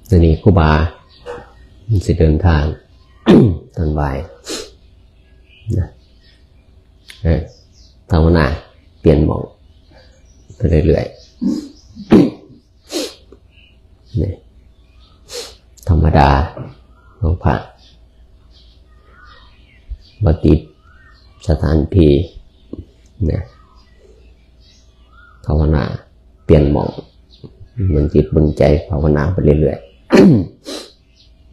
นี่ครูบาสิเดินทาง ตอนบ่ายนะภาวนาเปลี่ยนหม่องไปเรื่อยๆนี่ธรรมดาของพระปฏิบัติสถานที่นะภาวนาเปลี่ยนหม่องมันจิตบนใจภาวนาไปเรื่อยๆ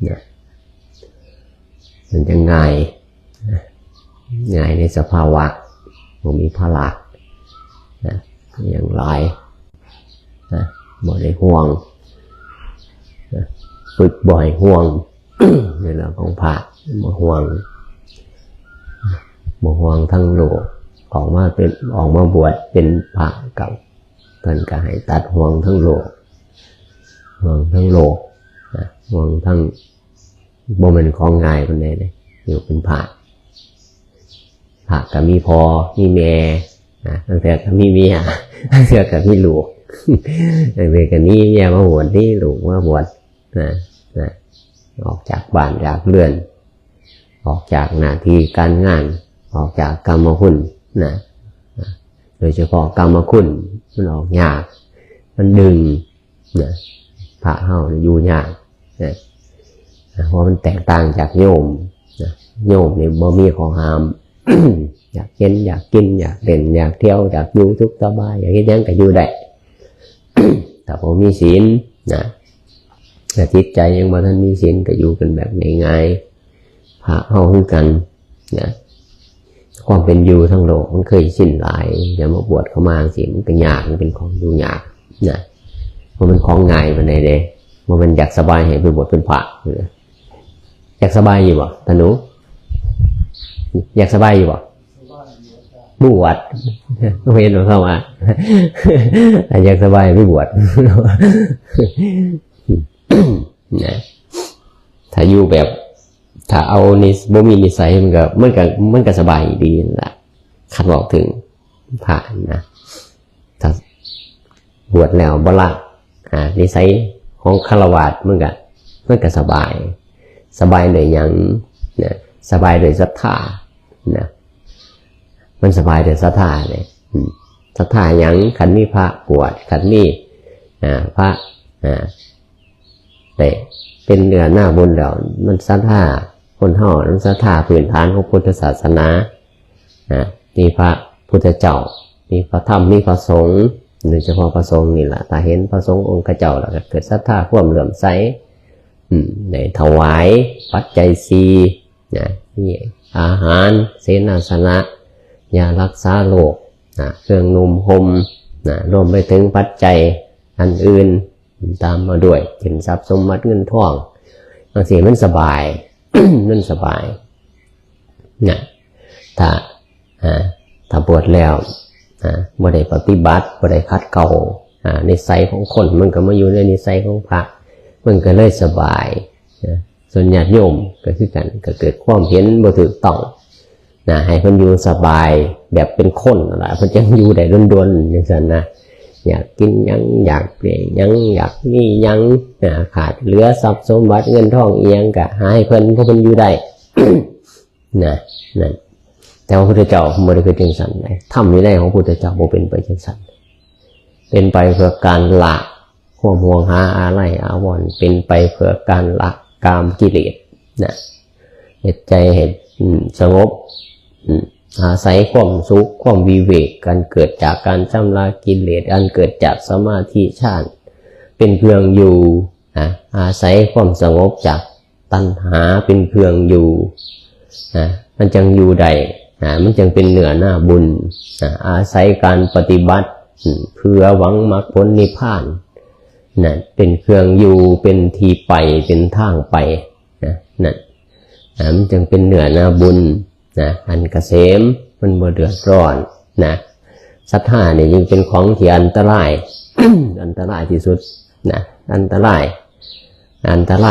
นะมันจะง่ายในสภาวะมันมีพลังนะอย่างไรนะบ่ได้ห่วงนะฝึกบ่อยห่วง ในเรื่องของพระบ่ห่วงทั้งโลกออกมาบวชเป็นพระกับเพิ่นก็ให้ตัดห่วงทั้งโลกนะห่วงทั้งบ่แม่นของง่ายปานใดเด้อยู่เป็นพระก็มีพ่อมีแม่นะตั้งแต่ก็มีเมียตั้งแต่ก็มีลูกตั้งแต่ก็นี้เมียมาบวชนี่ลูกมาบวชนะออกจากบ้านจากเรือนออกจากหน้าที่การงานออกจากกรรมคุณนะโดยเฉพาะกรรมคุณมันออกยากมันดึงนะพระเฮาอยู่ยากนะเพราะมันแตกต่างจากโยมนะโยมนี่บ่มีของห้าม อยากเห็นอยากกินอยากเล่นอยากเที่ยวอยากอยู่ทุกข์สบายอยากเฮ็ดหยังก็อยู่ได้ แต่พอมีศีลนะแต่จิตใจยังบ่ทันมีศีลก็อยู่กันแบบง่ายๆพระเฮาคือกันนะความเป็นอยู่ทั้งโลกมันเคยสิ้นหลายอย่ามาบวชเข้ามาสิมันเป็นยากมันเป็นของอยู่ยากนะมันเป็นของง่ายปานใดเด้มันอยากสบายให้ไปบวชเป็นพระอยากสบายอยู่บ่ท่านหนูอยากสบายอยู่บ่บวชไม่เห็นเข้ามาอยากสบายไม่บวชนะถ้าอยู่แบบถ้าเอาในบ่มีนิสัยมันก็สบายดีนั่นแหละคัดบอกถึงผ่านนะถ้าบวชแล้วบ่ละนิสัยของฆราวาสมันก็สบายโดยอย่างนะสบายโดยศรัทธานะมันสบายโดยศรัทธาเลยศรัทธาอย่างขันมีพระบวชขันมีพระแต่เป็นเนื้อหน้าบุญแล้วมันศรัทธาคนเฮามันศรัทธาพื้นฐานของพุทธศาสนามีพระพุทธเจ้ามีพระธรรมมีพระสงฆ์โดยเฉพาะพระสงฆ์นี่แหละถ้าเห็นพระสงฆ์องค์เจ้าแล้วก็เกิดศรัทธาความเหลื่อมใสในถวายปัจจัย4นะนี่อาหารเสนาสนะยารักษาโรคเครื่องนุ่มห่มรวมไปถึงปัจจัยอันอื่นตามมาด้วยสินทรัพย์สมบัติเงินทองบางสิ่งมันสบาย มันสบายนะถ้าบวชแล้วบ่ได้ปฏิบัติบ่ได้คัดเกลานิสัยของคนมันก็มาอยู่ในนิสัยของพระมันก็เลยสบายส่วนญาติโยมก็คือกันก็เกิดความเห็นบ่ถูกต้องให้เพิ่นอยู่สบายแบบเป็นคนล่ะเพิ่นจังอยู่ได้ดนๆจังซั่นนะอยากกินหยังอยากเปลี่ยนหยังอยากมีหยังขาดเหลือทรัพย์สมบัติเงินทองอีหยังก็หาให้เพิ่นอยู่ได้ นั่นแต่ว่าพระพุทธเจ้าบ่ได้เป็นจังซั่นได้ธรรมวินัยของพระพุทธเจ้าบ่เป็นไปจังซั่นเป็นไปเพื่อการละความห่วงหาอะไรอาวรณ์เป็นไปเพื่อการละกามกิเลสนะเหตุใจเหตุสงบอาศัยความสุขความวิเวกการเกิดจากการชำระกิเลสอันเกิดจากสมาธิฌานเป็นเครื่องอยู่อาศัยความสงบจากตัณหาเป็นเครื่องอยู่มันจึงอยู่ได้มันจึงเป็นเนื้อหน้าบุญอาศัยการปฏิบัติเพื่อหวังมรรคผลนิพพานนั่นเป็นเครื่องอยู่เป็นที่ไปเป็นทางไปนั่นมันจึงเป็นเนื้อหน้าบุญอันเกษมมันบ่เดือดร้อนศรัทธาเนี่ยยังเป็นของที่อันตราย อันตรายที่สุดอันตรา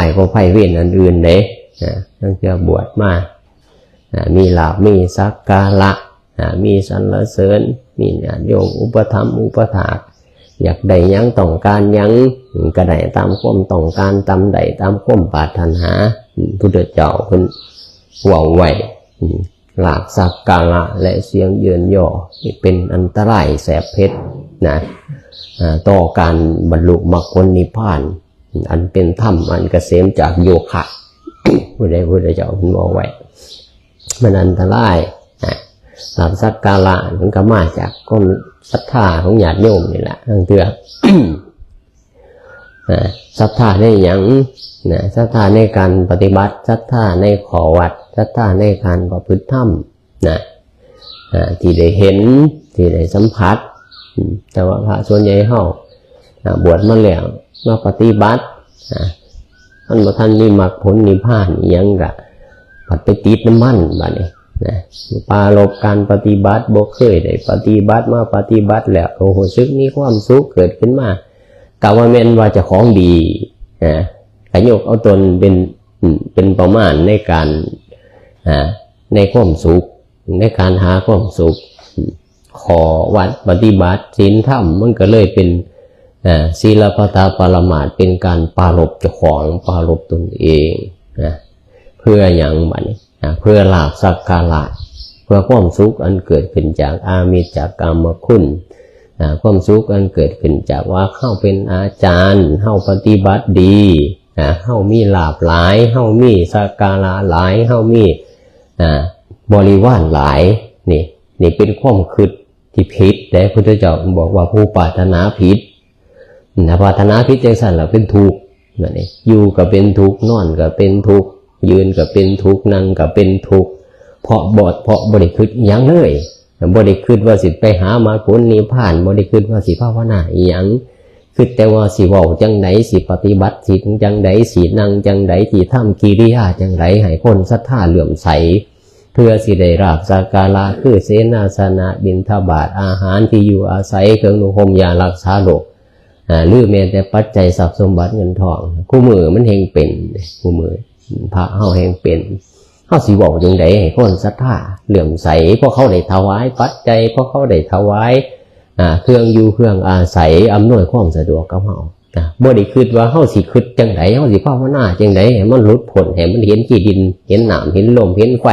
ยก็ไพ่เวียนอันอื่นเลยตั้งแต่บวชมามีลาภมีสักการะมีสรรเสริญมีญาติโยมอุปถัมภ์อุปถาก อยากได้ยังต้องการยังก็ได้ตามความต้องการตามใดตามความปรารถนาพุทธเจ้าเพิ่นเว้าไว้ลาภสักการะและเสียงเยินยอเป็นอันตรายแสบเพชรนะต่อการบรรลุมรรคผลนิพพานอันเป็นธรรมอันเกษมจากโยคะพุทธเจ้าเพิ่นบอกไว้มันอันตรายลาภสักการะมันก็มาจากความศรัทธาของญาติโยมนี่แหละทั้งเถื่อศรัทธาในหยังศรัทธาในการปฏิบัติศรัทธาในขอวัดศรัทธาในการประพฤติธรรมที่ได้เห็นที่ได้สัมผัสแต่ว่าพระส่วนใหญ่เฮาบวชมาแล้วมาปฏิบัติมันบ่ทันมีมรรคผลนิพพานอีหยังก็ปัดไปติดน้ำมันบัดนี้ปาลบการปฏิบัติบ่เคยได้ปฏิบัติมาปฏิบัติแล้วโอ้โหซึกมีความสุขเกิดขึ้นมากะว่าแม่นว่าจะของดีขยกเอาตนเป็นประมาณในการในความสุขในการหาความสุขขอวัดปฏิบัติศีลธรรมมันก็เลยเป็นศีลปตปรมาสเป็นการปาลบเจ้าของปาลบตนเองเพื่ออย่างบัดนี้เพื่อลาภสักการะเพื่อความสุขอันเกิดขึ้นจากอามิสจากกามคุณความสุขอันเกิดขึ้นจากว่าเข้าเป็นอาจารย์เข้าปฏิบัติดีเข้ามีลาภหลายเข้ามีสักการะหลายเข้ามีบริวารหลายนี่เป็นความคิดที่ผิดแต่พระพุทธเจ้าบอกว่าผู้ปรารถนาผิดปรารถนาผิดจังซั่นแล้วเป็นทุกข์นี่อยู่ก็เป็นทุกข์นอนก็เป็นทุกข์ยืนก็เป็นทุกข์นั่งก็เป็นทุกข์เพราะบ่ได้คิดหยังเลยบ่ได้คิดว่าสิไปหามรรคผลนิพพานบ่ได้คิดว่าสิภาวนาอีหยังคิดแต่ว่าสิเว้าจังไดสิปฏิบัติสิจังไดสินั่งจังไดสิทำกิริยาจังไดให้คนศรัทธาเลื่อมใสเพื่อสิได้รับสักการะคือเสนาสนะบิณฑบาตอาหารที่อยู่อาศัยเครื่องนุ่งห่มยารักษาโรคหรือแม้แต่ปัจจัยทรัพย์สมบัติเงินทองคู่มือมันแห่งเป็นคู่มือพระเฮาแห่งเป็นเฮาสิเว้าจังไดให้คนศรัทธาเลื่อมใสเพราะเขาได้ถวายปัจจัยเพราะเขาได้ถวายเครื่องอยู่เครื่องอาศัยอำนวยความสะดวกกับเฮาบ่ได้คิดว่าเฮาสิคิดจังไดเฮาสิภาวนาจังไดให้มันหลุดพ้นให้มันเห็นขี้ดินเห็นน้ำเห็นลมเห็นไฟ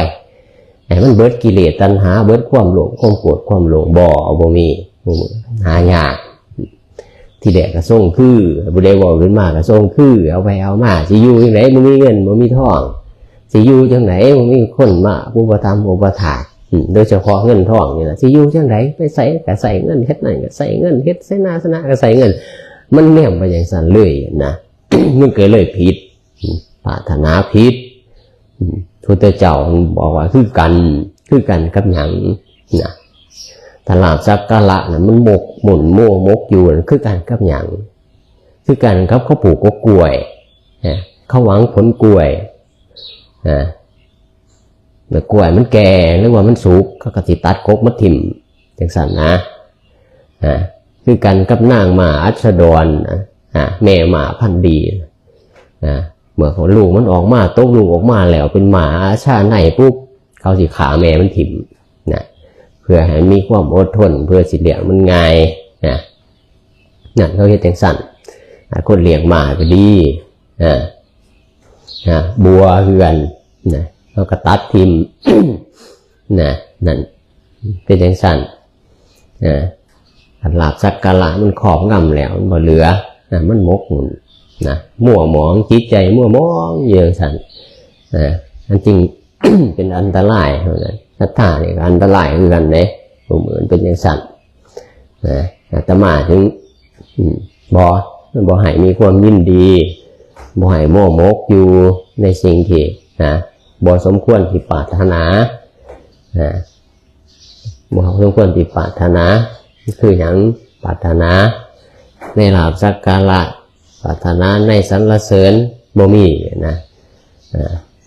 ให้มันเบิดกิเลสตัณหาเบิดความโลภความโกรธความหลงบ่มีหายากที่แดกก็ส่งคือบ่ได้เว้าขึ้นมาก็ส่งคือเอาไปเอามาสิอยู่จังไดบ่มีเงินบ่มีทองสิอยู่จังไดบ่มีคนมาอุปถัมภ์อุปถากโดยเฉพาะเงินทองนี่ล่ะสิอยู่จังไดไปใส่ก็ใส่เงินเฮ็ดนั่นก็ใส่เงินเฮ็ดเสนาสนะก็ใส่เงินมันแนมไปอย่างนั้นเลยนะ มันเกิดเลยผิดปรารถนาผิดพุทธเจ้าบอกว่าคือกันกับหยังนะถ้าลาภสักการะน่ะมันหมุนโม่มกอยู่คือกันกับหยังคือกันครับเขาปลูกกล้วยเขาหวังผลกล้วยเมื่อกล้วยมันแก่หรือว่ามันสุกเขาก็สิตัดกกมาทิ่มจังซั่นนะคือกันกับนางหมาอัสดรแม่หมาพันธุ์ดีเมื่อของลูกมันออกมาตกลูกออกมาแล้วเป็นหมาชาในปุ๊บเขาสิขาแม่มันถิ่มเพื่อให้มีความอดทนเพื่อสิเลี้ยงมันง่ายนั่นเขาเฮ็ดจังซั่นคนเลี้ยงหมาก็ดีบัวคือกันเขาก็ตัดทิ่มนั่นเป็นจังซั่นลาภสักการะมันครอบงำแล้วมันบ่เหลือมันมกมุ่นมั่วหมองจิตใจมั่วมองเยอะสั่นอันจริง เป็นอันตรายเท่านั้นศรัทธาเนี่ยอันตรายคือกันเนี่ยผมเหมือนเป็นอย่างสั่นอาตมาถึงบ่ให้มีความยินดีบ่ให้มั่วมกอยู่ในสิ่งที่บ่สมควรที่ปรารถนาบ่สมควรที่ปรารถนาคืออย่างปรารถนาในลาภสักการะปรารถนาในสรรเสริญบ่มีนะ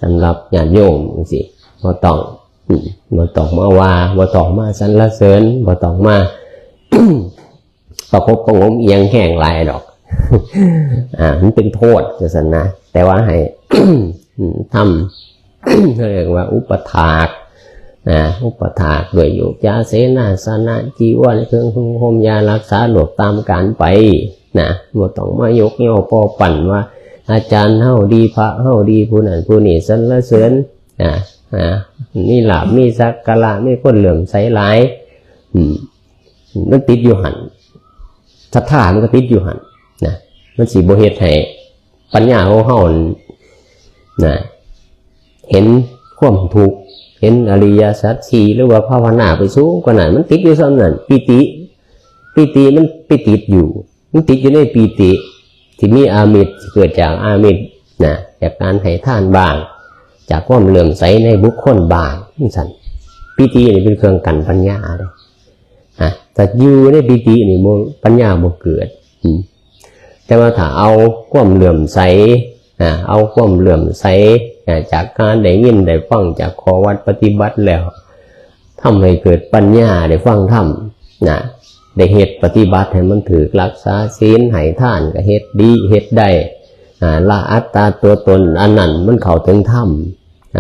สำหรับญาติโยมสิบ่ต้องมาว่าบ่ต้องมาสรรเสริญบ่ต้องมา ประคบประงมเอียงแห้งหลายดอก มันเป็นโทษจังซั่นนะแต่ว่าให้ ทำ เรียกว่าอุปถาก อุปถากด้วยโยกยาเสนาสนะจีวรเครื่องนุ่งห่มยารักษาโรคตามการไปบ่ต้องมายกย่อปอปั่นว่าอาจารย์เฮาดีพระเฮาดีผู้นั้นผู้นี้สรรเสริญนี่ลาภมีสักการะมีคนเหลื่อมใสหลายมันติดอยู่หันศรัทธามันก็ติดอยู่หันมันสิบ่เฮ็ดให้ปัญญาของเฮาเห็นความถูกเห็นอริยสัจสี่หรือว่าภาวนาไปสูงกว่านั้นมันติดอยู่ซ้ำนั่นปิติมันไปติดอยู่มันติดอยู่ในปิติที่มีอามิตรเกิดจากอามิตรจากการให้ทานบางจากความเหลื่อมใสในบุคคลบางนี่สั่นปิตินี่เป็นเครื่องกันปัญญาเลยแต่อยู่ในปิตินี่ปัญญาบ่เกิดแต่ว่าถ้าเอาความเหลื่อมใสเอาความเหลื่อมใสจากการได้ยินได้ฟังจากข้อวัดปฏิบัติแล้วทำให้เกิดปัญญาได้ฟังธรรมได้เฮ็ดปฏิบัติให้มันถือรักษาศีลให้ทานก็เฮ็ดดีเฮ็ดได้ละอัตตาตัวตนอันนั้นมันเข้าถึงธรรม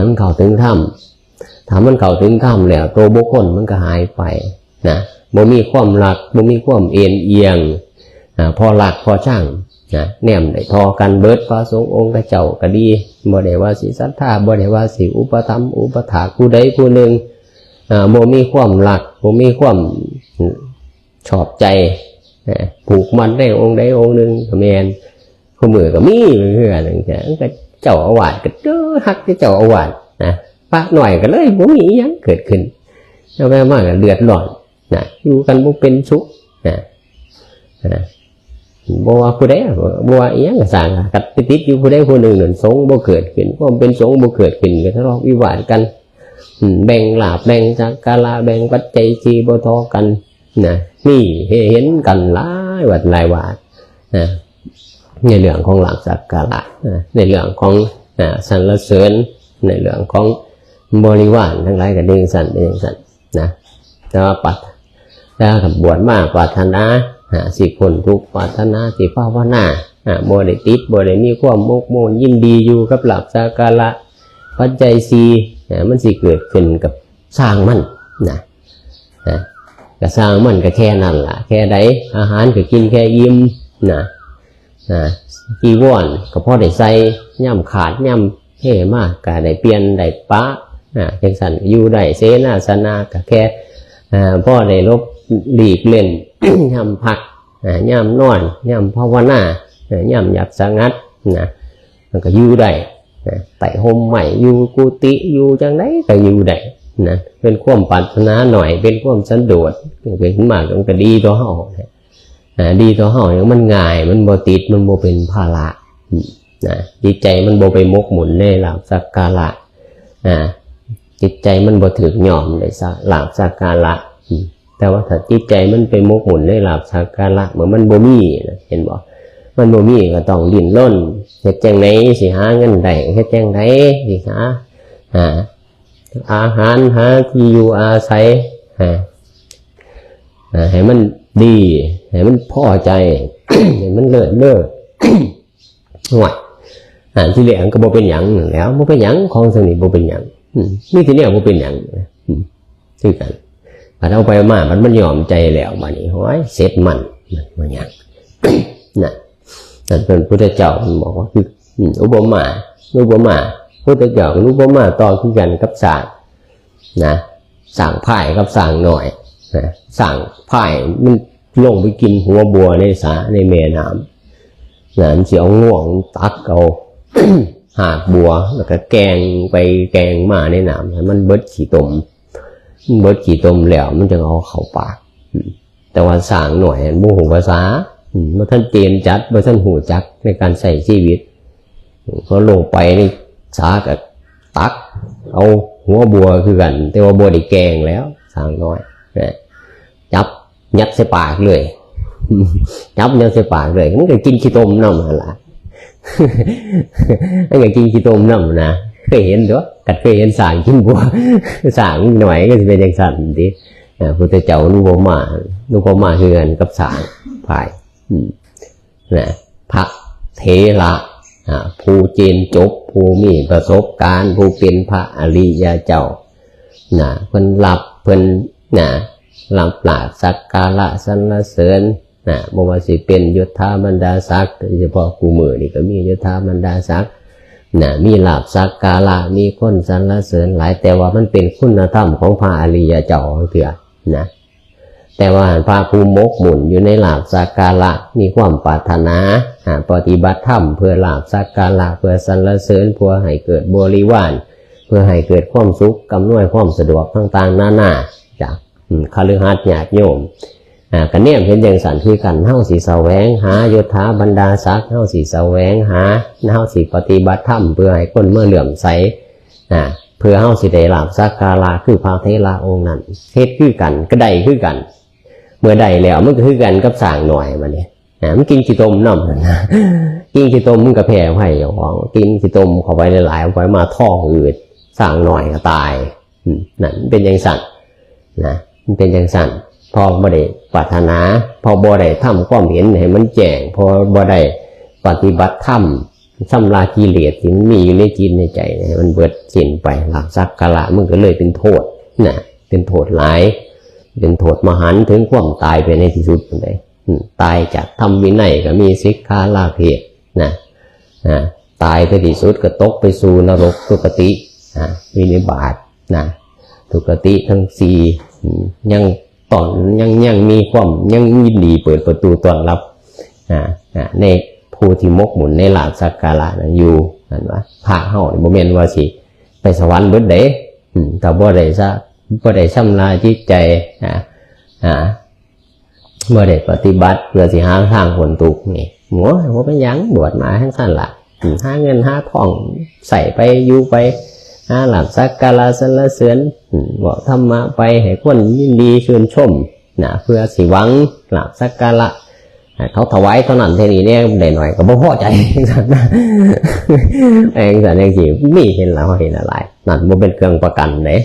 มันเข้าถึงธรรมถ้ามันเข้าถึงธรรมแล้วตัวบุคคลมันก็หายไปบ่มีความรักบ่มีความเอ็นเอียงพอรักพอช่างแนมได้ทอกันเบิดพระสงฆ์องค์เจ้าก็ดีบ่ได้ว่าสิศรัทธาบ่ได้ว่าสิอุปถัมภ์อุปถากผู้ใดผู้หนึ่งบ่มีความรักบ่มีความชอบใจผูกมันได้องค์ใดองค์หนึ่งก็แม่นผู้มือก็มีเพื่อนอย่างเงี้ยก็เจ้าอาวาสก็ฮักที่เจ้าอาวาสปะหน่อยก็เลยบ่มีหยังเกิดขึ้นแล้วแม่มากก็เดือดร้อนอยู่กันบ่เป็นสุขบ่ว่าผู้ใดบ่ว่าอีหยังก็สร้างกัดติดอยู่ผู้ใดผู้หนึ่งนั่นสงฆ์บ่เกิดขึ้นความเป็นสงฆ์บ่เกิดขึ้นก็ทะเลาะวิวาทกันแบ่งลาภแบ่งสักการะแบ่งปัจจัยสี่บ่เท่ากันนี่เห็นกันหลายวัดหลายวาดในเรื่องของหลักสักการะในเรื่องของสรรเสริญในเรื่องของบริวารทั้งหลายก็ดึงสั่นแต่ว่าปัดแล้วกับบวชมากปรารถนาสิคนทุกปรารถนาสิภาวนาบ่ได้ติดบ่ได้มีความมกโมนยินดีอยู่กับหลักสักการะปัจจัยสี่มันสิเกิดขึ้นกับสร้างมันก็สร้างมันก็แค่นั้นล่ะแค่ใดอาหารก็กินแค่อิ่มจีวรก็พอได้ใส่ย่ำขาดย่ำเท่มากก็ได้เปลี่ยนได้ปะจังสันอยู่ได้เสนาสนะก็แค่พอได้ลบหลีกเล่น ย่ำพักย่ำนอนย่ำภาวนาย่ำอยากสงัดมันก็อยู่ได้ไต่ห่มใหม่อยู่กุฏิอยู่จังไดก็อยู่ได้เป็นความปรารถนาหน่อยเป็นความสันโดษเป็นขึ้นมามันก็ดีตัวเฮาดีตัวเฮาอย่างมันง่ายมันบ่ติดมันบ่เป็นภาระจิตใจมันบ่ไปมกหมุนในลาภสักการะจิตใจมันบ่ถึกยอมในลาภสักการะแต่ว่าถ้าจิตใจมันไปมกหมุนในลาภสักการะเหมือนมันบ่มีเห็นบ่มันบ่มีก็ต้องดิ้นรนเฮ็ดจังไดสิหาเงินได้เฮ็ดจังไดสิหาอาหารหาที่อยู่อาศัยให้มันดีให้มันพอใจ ให้มันเลิศห่วยที่เหลือก็บ่เป็นหยังแล้วบ่เป็นหยังของสนิทบ่เป็นหยังนี่ที่เนี่ยบ่เป็นหยังคือกันถ้าเอาไปมามันยอมใจแล้วบัดนี้โอ้ยเสร็จมันบ่หยังนั่นเป็นพุทธเจ้าบอกว่าคืออุปมาพุทธเจ้าอุปมาต่อคือกันกับสร้างสร้างไผ่กับสร้างหน่อยสร้างไผ่มันลงไปกินหัวบัวในสาในแม่น้ำมันสิเอาง่วงตักเอา หากบัวแล้วก็แกงไปแกงมาในน้ำให้มันเบิดขี้ตมแล้วมันจะเอาเข้าปากแต่ว่าสร้างหน่อยบ่ฮู้ภาษาบ่ทันเจนจัดบ่ทันหูจักในการใช้ชีวิตเขาลงไปในสาก็ตักเอาหัวบัวคือกันแต่ว่าบัวได้แกงแล้วสร้างน้อยจับยัดใส่ปากเลยจับยัดใส่ปากเลยมันก็กินขี้ต้มน้ำนั่นล่ะมันก็กินขี้ต้มน้ำนะเคยเห็นด้วยกัดเคยเห็นสร้างกินบัวสร้างหน่อยก็จะเป็นอย่างสั่นดิพุทธเจ้านุปมาคือกันกับสร้างภายพระเถระผู้เจนจบผู้มีประสบการณ์ผู้เป็นพระอริยเจ้า นะเพิ่นรับเพิ่นนะรับลาภสักการะสรรเสริญนะบ่ว่าสิเป็นยศถาบรรดาศักดิ์โดยเฉพาะกูมือนี่ก็มียศถาบรรดาศักดิ์นะมีลาภสักการะมีคนสรรเสริญหลายแต่ว่ามันเป็นคุณธรรมของพระอริยเจ้าเถื่อนะแต่ว่าพระภูมกหมุนอยู่ในลาภสักการะมีความปรารถนาปฏิบัติธรรมเพื่อลาภสักการะเพื่อสรรเสริญเพื่อให้เกิดบริวารเพื่อให้เกิดความสุขกำนวยความสะดวกต่างๆนานาจากคฤหัสถ์ญาติโยมกันเนี่ยเห็นอย่างสันคือกันเฮาสิแสวงหายศถาบรรดาศักดิ์เฮาสิแสวงหาเฮาสิปฏิบัติธรรมเพื่อให้คนเมื่อเหลื่อมใสเพื่อเฮาสิได้ลาภสักการะคือพระเถระองค์นั้นเฮ็ดคือกันก็ได้คือกันเมื่อใดแล้วมันก็คือกันกับสร้างหน่อยมันนี่มันกินขี้ต้มน้ำนะกินขี้ต้มมันก็แผ่ไผ่อย่างของกินขี้ต้มเข้าไปหลายๆเอาไว้มาท้องอืดสร้างหน่อยก็ตายนั่นเป็นอย่างสั่นนะมันเป็นอย่างสั่นพอบ่ได้ปรารถนาพอบ่ได้ทำความเห็นให้มันแจ้งพอบ่ได้ปฏิบัติธรรมชำระกิเลสที่มันมีอยู่ในจิตในใจมันเบิดสิ้นไปลาภสักการะมันก็เลยเป็นโทษนะเป็นโทษหลายเป็นโทษมหันต์ถึงความตายไปในที่สุดเลยตายจากธรรมวินัยก็มีสิกขาลาภนะตายไปที่สุดก็ตกไปสู่นรกทุกติวินิบาตนะทุกติทั้งสี่ยังตอนยังมีความยังยินดีเปิดประตูต้อนรับในผู้ที่มกหมุนในลาภสักการะนั้นอยู่นั่นว่าพระเฮาบ่แม่นว่าสิไปสวรรค์เบิดเด้แต่บ่ได้ชำระจิตใจบ่ได้ปฏิบัติเพื่อสิหาทางพ้นทุกข์นี่หมัวว่าเป็นหยังบวชมาทั้งสั้นล่ะหาเงินหาทองใส่ไปอยู่ไปหาลาภสักการะสรรเสริญบอกธรรมะไปให้คนยินดีชื่นชมเพื่อสิหวังลาภสักการะเขาถวายเท่านั้นเท่านี้เนี่ยได้หน่อยก็บ่พอใจสั่นนะสั่นจังซี่มีเห็นแล้วเห็นอะไรนั่นบ่เป็นเครื่องประกันเด้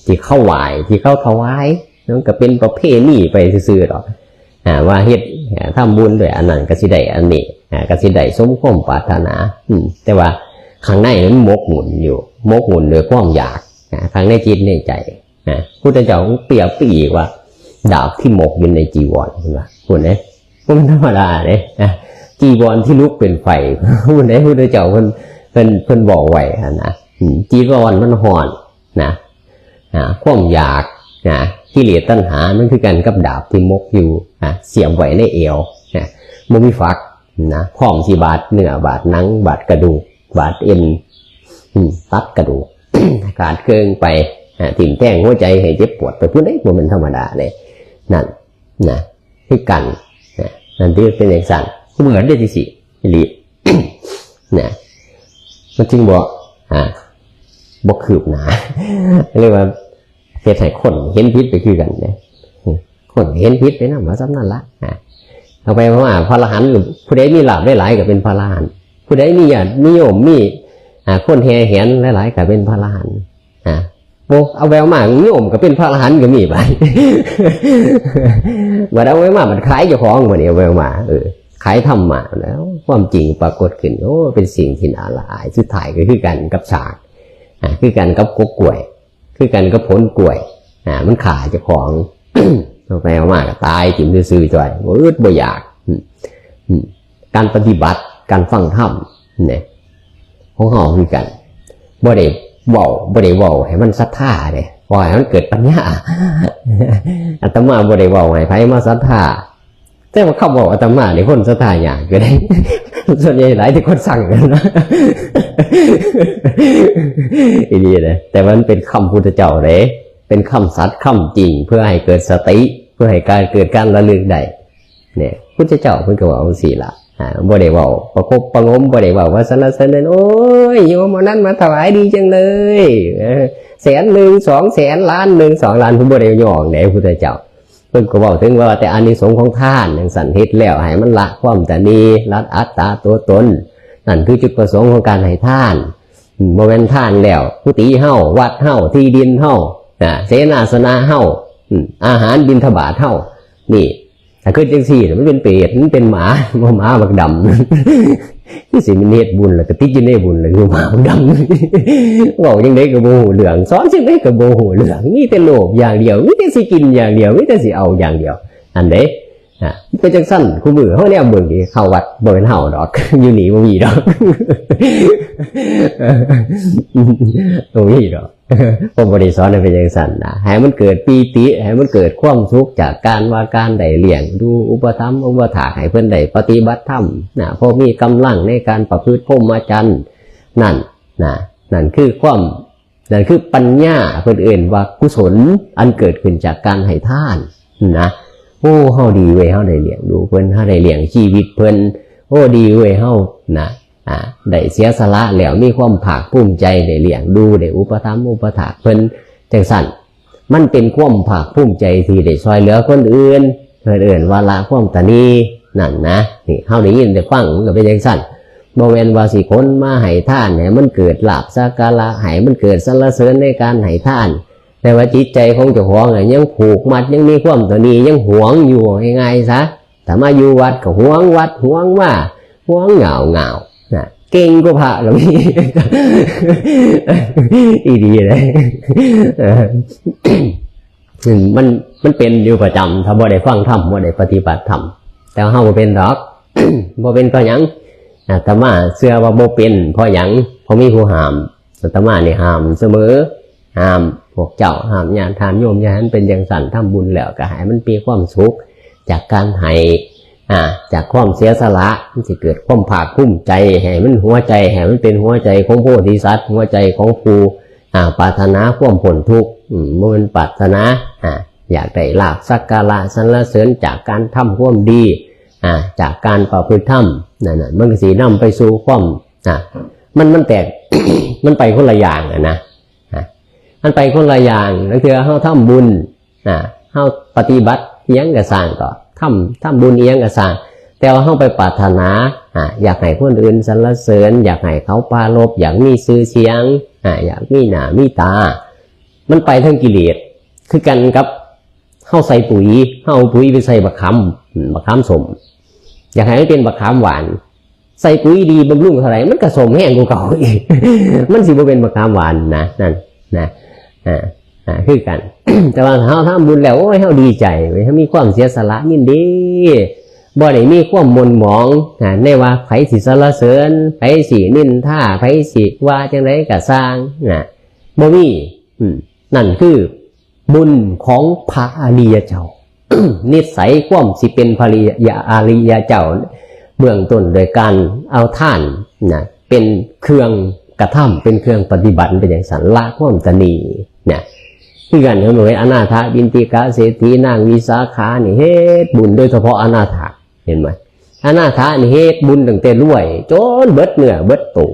ที่เข้าไหวที่เข้าถวายนั่นก็เป็นประเพณีไปซื่อๆดอกว่าเฮ็ดทำบุญด้วยอันนั้นก็สิได้อันนี้ก็สิได้สมความปรารถนาแต่ว่าข้างในมันมกหมุนอยู่มกหมุนด้วยความอยากข้างในจิตในใจพุทธเจ้าเปรียบไปอีกว่าดาบที่มกอยู่ในจีวรเห็นป่ะคุณเนี่ยมันธรรมดาเนี่ยจีวรที่ลุกเป็นไฟคุณเนี่ยพุทธเจ้าเพิ่นบอกไว้นะจีวรมันห่อนนะความอยากกิเลสตัณหามันคือกันกับดาบที่มกอยู่เสียบไว้ในเอวมันมีฝักนะพร้อมที่บาดเนื้อบาดหนังบาดกระดูกบาดเอ็นตัดกระดูก ขาดเกินไปถิ่มแท่งหัวใจให้เจ็บปวดไปพูดได้บ่มันธรรมดาเลยนั่นนะคือกันนั่นที่เป็นอย่างสั่นเหมือนได้ที่สิหลี นะมันจึงบอกบอกคืบหนาเรียกว่าเหตุให้คนเห็นพิษไปคือกันเนี่ยคนเห็นพิษไปนะมาซ้ำนั่นละเอาไปเพราะว่าพระอรหันต์ผู้ใดมีลาภได้หลายก็เป็นพระอรหันต์ผู้ใดมีญาตินิยมมีคนแห่แหนหลายๆก็เป็นพระอรหันต์เอาแววมากนิยมก็เป็นพระอรหันต์ก็มีไปมาเอาแววมากมันคล้ายเจ้าของมาเนี่ยแววมาขายธรรมะแล้วความจริงปรากฏขึ้นโอ้เป็นสิ่งที่น่าละอายสุดท้ายก็คือกันกับฉากคือกันกับกกล้วยคือกันกับผลกล้วยมันขาเจ้าของ เอาไปเอามากก็ตายจิ้มซื่อๆจ่อยบ่อยากการปฏิบัติการฟังธรรมเนี่ยของเฮาคือกันบ่ได้เว้าให้มันศรัทธาเด้บ่ให้มันเกิดปัญญาอาตมาบ่ได้เว้าให้ไผมาศรัทธาแต่ว่าคำเว้าอาตมานี่คนศรัทธาอย่างก็ได้ส่วนใหญ่หลายที่คนสั่งกันนะอีนี่เลยแต่มันเป็นคำพุทธเจ้าเลยเป็นคำสัตย์คำจริงเพื่อให้เกิดสติเพื่อให้เกิดการระลึกได้เนี่ยพุทธเจ้าเพิ่นก็ว่าเอาสิล่ะบ่ได้เว้าประคบประงมบ่ได้เว้าว่าสรรเสริญโอ้ยโยมเอานั้นมาถวายดีจังเลย100,000 200,000 ล้าน1 2 ล้านเพิ่นบ่ได้ย่อไหนพุทธเจ้าเพิ่นก็เว้าถึงว่าแต่อานิสงส์ของทานจังซั่นเฮ็ดแล้วให้มันละความตนีละอัตตาตัวตนนั่นคือจุดประสงค์ของการให้ทานบ่แม่นทานแล้วกุฏิเฮาวัดเฮาที่ดินเฮาเสนาสนะเฮาอาหารบิณฑบาตเฮานี่ าขึ้นจังสี่มันเป็นเปรตมันเป็นหมาบักดำที่สิมันเฮ็ดบุญแล้วก็ติดอยู่ในบุญเลยคือหมาบักดำบอกยังไงก็โมโหเหลืองสอนยังไงก็โมโหเหลืองมีแต่โลภอย่างเดียวมีแต่สิกินอย่างเดียวมีแต่สิเอาอย่างเดียวอันเด้เป็นจังสั้นคู่มือเขาเนี่ยเบิ่งดิเข้าวัดบ่เป็นเห่าดอกอยู่หนีบ่มีดอกบ่มีดอกผมบ่ได้สอนให้เป็นจังสั้นนะให้มันเกิดปีติให้มันเกิดความสุขจากการว่าการได้เลี้ยงดูอุปถัมภ์อุปถากให้เพิ่นได้ปฏิบัติธรรมนะพอมีกำลังในการประพฤติพรหมจรรย์นั่นคือความนั่นคือปัญญาเพิ่นเอิ้นว่ากุศลอันเกิดขึ้นจากการให้ทานนะโอ้เฮาดีเว้ยเฮาได้เลี้ยงดูเพิ่นเฮาได้เลี้ยงชีวิตเพิ่นโอ้ดีเว้ยเฮานะได้เสียสละแล้วมีความภาคภูมิใจได้เลี้ยงดูได้อุปถัมภ์อุปถากเพิ่นจังซั่นมันเป็นความภาคภูมิใจที่ได้ช่วยเหลือคนอื่นเพิ่นเอิ้นว่าละความตนีนั่นนะนี่เฮาได้ยินได้ฟังมันก็เป็นจังซั่นบ่แม่นว่าสิคนมาให้ทานให้มันเกิดลาภสักการะให้มันเกิดสรรเสริญในการให้ทานแต่ว่าจิตใจของเจ้าของยังผูกมัดยังมีความตนียังหวงอยู่ง่ายๆซะถ้ามาอยู่วัดก็หวงวัดหวงว่าหวงเหงานะเก่งกว่าพระก็มีอีดีเลยมันเป็นอยู่ประจำถ้าบ่ได้ฟังธรรมบ่ได้ปฏิบัติธรรมแต่เฮาบ่เป็นดอกบ่เป็นเพราะหยังอาตมาเชื่อว่าบ่เป็นเพราะหยังเพราะมีผู้ห้ามอาตมานี่ห้ามเสมอห้ามพวกเจ้าห้ามญาติทานโยมญาติเป็นอย่างสั่นทำบุญแล้วก็ให้มันมีความสุขจากการให้จากความเสียสละมันจะเกิดความภาคภูมิใจให้มันหัวใจให้มันเป็นหัวใจของโพธิสัตว์หัวใจของผู้ปรารถนาความพ้นทุกข์มันปรารถนาอยากได้ลาภสักการะสรรเสริญจากการทำความดีจากการประพฤติธรรมนั่นมันก็สินำไปสู่ความมันแตก มันไปคนละอย่างนะมันไปคนละอย่างนั่นคือเฮาทำบุญเฮาปฏิบัติเอียงกระสร้างก็ทำบุญเอียงกระสร้างแต่ว่าเฮาไปปรารถนาอยากให้คนอื่นสรรเสริญอยากให้เขาปรารภอยากมีชื่อเสียงอยากมีหน้ามีตามันไปทั้งกิเลสคือกันกับเฮาใส่ปุ๋ยเฮาปุ๋ยไปใส่บักขามสมอยากให้มันเป็นบักขามหวานใส่ปุ๋ยดีบำรุงเท่าไหร่มันก็สมแห้งกว่าเก่าอีกมันสิบ่เป็นบักขามหวานนั่นคือกัน แต่ว่าเฮาทำบุญแล้วโอ้ยเฮาดีใจเฮามีความเสียสละยินดีบ่ได้มีความหม่นหมองในว่าไผสิสรรเสริญไผสินินทาไผสิว่าจังได๋ก็สร้างบ่มีนั่นคือบุญของพระอริยเจ้า นิสัยความสิเป็นพระอริยเจ้าเบื้องต้นโดยการเอาท่านเป็นเครื่องกระทำเป็นเครื่องปฏิบัติเป็นอย่างสันละความตนีที่กันเขาบอกว่าอนาถบินติกะเศรษฐีนางวิสาขานี่เฮ็ดบุญโดยเฉพาะอนาถเห็นไหมอนาถนี่เฮ็ดบุญตั้งแต่รวยจนเบิดเนื้อเบิดตัว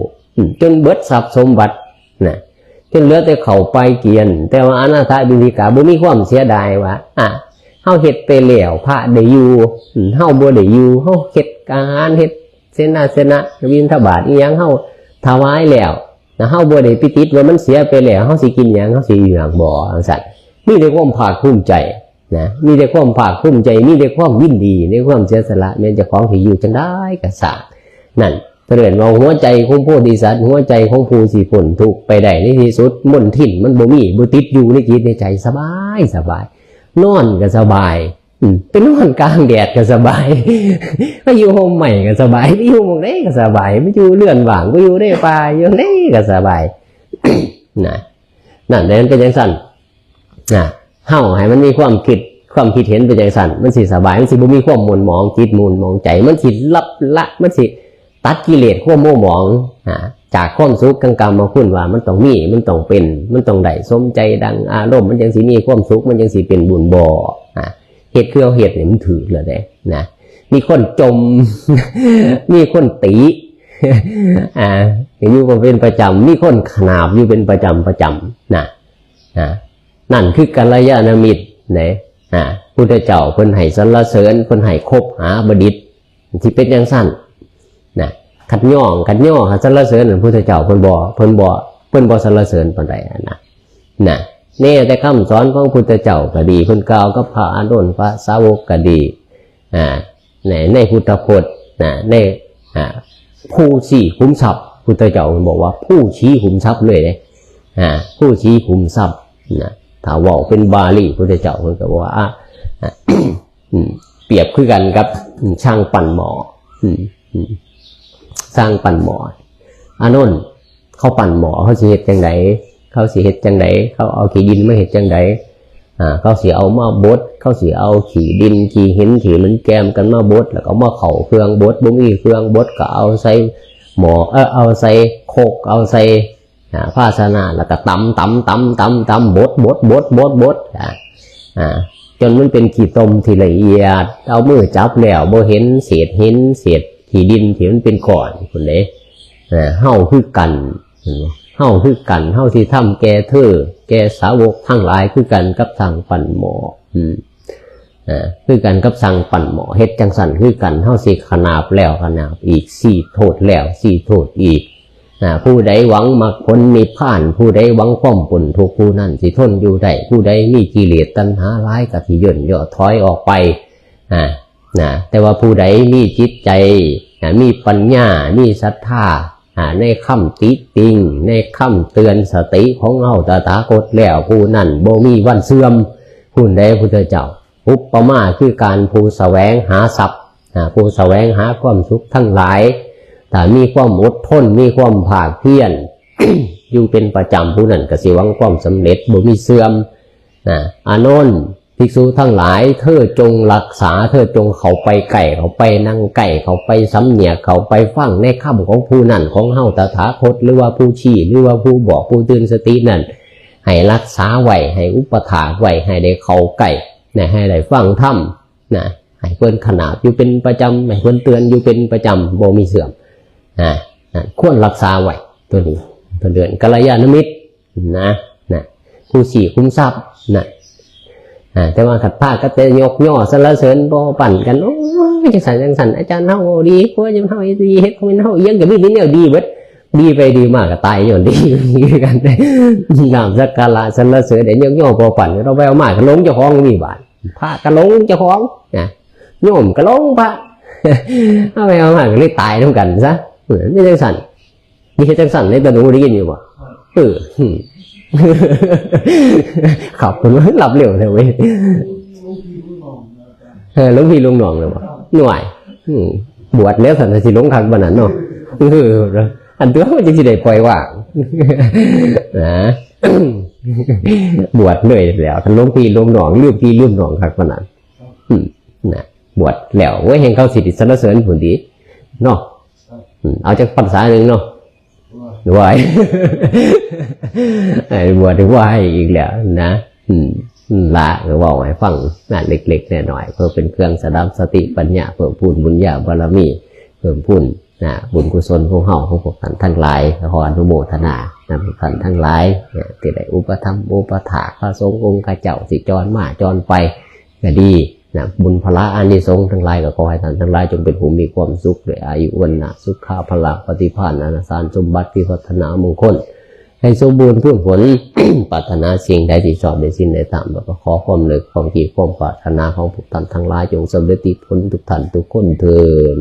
จนเบิดทรัพย์สมบัติจนเหลือแต่เข่าไปเกียนแต่ว่าอนาถบินติกะบ่มีความเสียดายว่าเฮาเฮ็ดไปแล้วพระได้อยู่เฮาบ่ได้อยู่เฮาเฮ็ดอาหารเฮ็ดเสนาบิณฑบาตอีหยังเฮาถวายแล้วเฮาบ่ได้ไปติดว่ามันเสียไปแล้วเฮาสิกินหยังเฮาสิอยู่หยังบ่จังซั่นมีแต่ความภาคภูมิใจมีแต่ความภาคภูมิใจมีแต่ความยินดีในความเสียสละแม้เจ้าของสิอยู่จังได๋ก็สร้างนั่นเตือนว่าหัวใจของโพธิสัตว์หัวใจของผู้สิพ้นทุกข์ไปได้ในที่สุดมนทินมันบ่มีบ่ติดอยู่ในจิตในใจสบายนอนก็สบายไปนอนกลางแดดก็สบายไปอยู่โฮมใหม่ก็สบายไปอยู่หม้องใดก็สบายไปอยู่เรือนว่างไปอยู่ในป่าอยู่ไหนก็สบายนั่นเป็นจังซั่นเฮาให้มันมีความคิดเห็นเป็นจังซั่นมันสิสบายมันสิบ่มีความหม่นหมองจิตมุนหมองใจมันสิละมันสิตัดกิเลสความโมหมองจากความสุขกรรมมาคุณว่ามันต้องมีมันต้องเป็นมันต้องได้สมใจดังอารมณ์มันจังสิมีความสุขมันจังสิเป็นบุญบ่เหตุคือเอาเหตุเนี่ยมันถือเลยนะมีคนจม มีคนตีอยู่ก็เป็นประจำมีคนขนาบอยู่เป็นประจำนั่นคือกัลยาณมิตรพุทธเจ้าเพิ่นให้สรรเสริญเพิ่นให้คบหาบดิษฐ์ที่เป็นอย่างสั้นขัดย่อสรรเสริญพุทธเจ้าเพิ่นบ่สรรเสริญปานใดนี่แต่คำสอนของพุทธเจ้าก็ดีเพิ่นกล่าวกับพระอานนท์พระสาวกก็ดี ในพุทธพจน์ในผู้ชี้ขุมทรัพย์พุทธเจ้าบอกว่าผู้ชี้ขุมทรัพย์เลยเลยผู้ชี้ขุมทรัพย์ถ้าว่าเป็นบาลีพุทธเจ้ามันก็บอกว่าเปรียบคือกันกับช่างปั่นหม้อสร้างปั่นหม้ออานนท์เขาปั่นหม้อเขาสิเฮ็ดจังไดเขาสิเฮ็ดจังไดเขาเอาขี้ดินมาเฮ็ดจังไดเขาสิเอามาบดเขาสิเอาขี้ดินขี้หินขี้มันแกมกันมาบดแล้วก็มาเข้าเครื่องบดบ่มีเครื่องบดก็เอาใส่หม้อเอาใส่โคกเอาใส่ภาชนะแล้วก็ตำบดจนมันเป็นขี้ตมที่ละเอียดเอามือจับแล้วบ่เห็นเศษหินเศษขี้ดินที่มันเป็นก้อนคนเด้เฮาคือกันเฮาคือกันเฮาที่ทำแก่เธอแก่สาวกทั้งหลายคือกันกับสั่งปั่นหม้อคือกันกับสั่งปั่นหม้อเฮ็ดจังสันคือกันเฮาสิขนาบแล้วขนาบอีกสี่โทษแล้วสี่โทษอีกผู้ใดหวังมรรคผลนิพพานผู้ใดหวังความพ้นทุกข์ผู้นั้นสิทนอยู่ได้ผู้ใดมีกิเลสตัณหาร้ายก็สิย่นย่อถอยออกไปแต่ว่าผู้ใดมีจิตใจมีปัญญามีศรัทธาในคำติติงในคำเตือนสติของเฮาตถาคตแล้วผู้นั้นบ่มีวันเสื่อมผู้ใดพุทธเจ้าอุปมาคือการผู้แสวงหาทรัพย์ผู้แสวงหาความสุขทั้งหลายถ้ามีความอดทนมีความภาคเพียร อยู่เป็นประจำผู้นั้นก็สิหวังความสำเร็จบ่มีเสื่อมอานนท์ภิกษุทั้งหลายเธอจงรักษาเธอจงเข้าไปใกล้เข้าไปนั่งใกล้เข้าไปสำเนียกเข้าไปฟังในคำของผู้นั้นของเฮาตถาคตหรือว่าผู้ชี้หรือว่าผู้บอกผู้ตื่นสตินั้นให้รักษาไว้ให้อุปถากไว้ให้ได้เข้าใกล้ให้ได้ฟังธรรมให้เพิ่นขนาบอยู่เป็นประจำให้เพิ่นเตือนอยู่เป็นประจำบ่มีเสื่อมควรรักษาไว้ตัวนี้ตัวเดือนกัลยาณมิตรผู้ชี้คุ้มทรัพย์แต่ว่าขัดผ้าก็เตยกย่อสรรเสริญบ่ปั่นกันโอ้ยจังสันอาจารย์เฮาดีกว่าจังเฮาดีเฮ็ดของเฮาเอียงก็มีนิดเดียวดีเบิดดีไปดีมากก็ตายย้อนดีกันนามสักการะสรรเสริญได้ยกย่อบ่ปั่นเราไปเอามาก็ลงเจ้าของมีบาดพระก็ลงเจ้าของโยมก็ลงพระเอาไปเอามาก็เลยตายนำกันซะนี่จังสันนี่จังสันในตะหนูได้ยินอยู่บ่ขอบคุณว่าหลับเร็วเลยเว้ยหลวงพี่ลุงหน่องเลยว่ะหน่วยบวชแล้วสันติหลงคักบ้านนั้นเนาะอันตัวมันจะสิได้ปล่อยว่างบวชเลยแล้วท่านหลวงพี่ลุงหน่องลืมพี่ลืมหน่องคักบ้านนั้นบวชแล้วเว้ยเห็นเขาสิทธิสรรเสริญผลดีเนาะเอาจากภาษาหนึ่งเนาะไหวบวชไหวอีกแล้วนะละก็บอกให้ฟังเล็กๆหน่อยๆเพื่อเป็นเครื่องสดับสติปัญญาเพิ่มพูนบุญญาบารมีเพิ่มพูนบุญกุศลของเฮาของพวกท่านทั้งหลายขออนุโมทนาพวกท่านทั้งหลายที่ได้อุปถัมภ์อุปถากพระสงฆ์องค์เจ้าสิจรมาจรไปก็ดีบุญพละอานิสงส์ทั้งหลายก็ขอให้ท่านทั้งหลายจงเป็นผู้มีความสุขด้วยอายุวันนะสุขภาพปฏิภาณอนันตสารสมบัติพิพัฒนามงคลให้สมบูรณ์เพื่อผล ปรารถนาสิ่งใดที่ชอบในสิ่งใดตามแล้วก็ขอความเลิศความกีความปรารถนาของทุกท่านทั้งหลายจงสำเร็จผลทุกท่านทุกคนเถิด